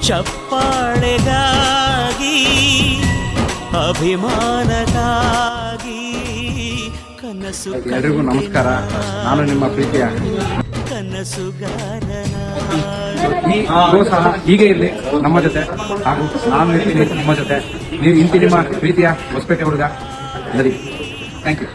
ಚಪ್ಪಾಳೆಗಾಗಿ ಅಭಿಮಾನಕ್ಕಾಗಿ ಕನಸು. ಎಲ್ರಿಗೂ ನಮಸ್ಕಾರ. ನಾನು ನಿಮ್ಮ ಪ್ರೀತಿಯ ಕನಸುಗಾರನ ಸಹ ಹೀಗೆ ಇರಲಿ ನಮ್ಮ ಜೊತೆ, ಹಾಗೂ ನಾನು ಇರ್ತೀನಿ ನಿಮ್ಮ ಜೊತೆ. ನೀವು ಇಂತಿ ನಿಮ್ಮ ಪ್ರೀತಿಯ ಹೊಸಪೇಟೆ ಹುಡುಗ. ಸರಿ, ಥ್ಯಾಂಕ್ ಯು.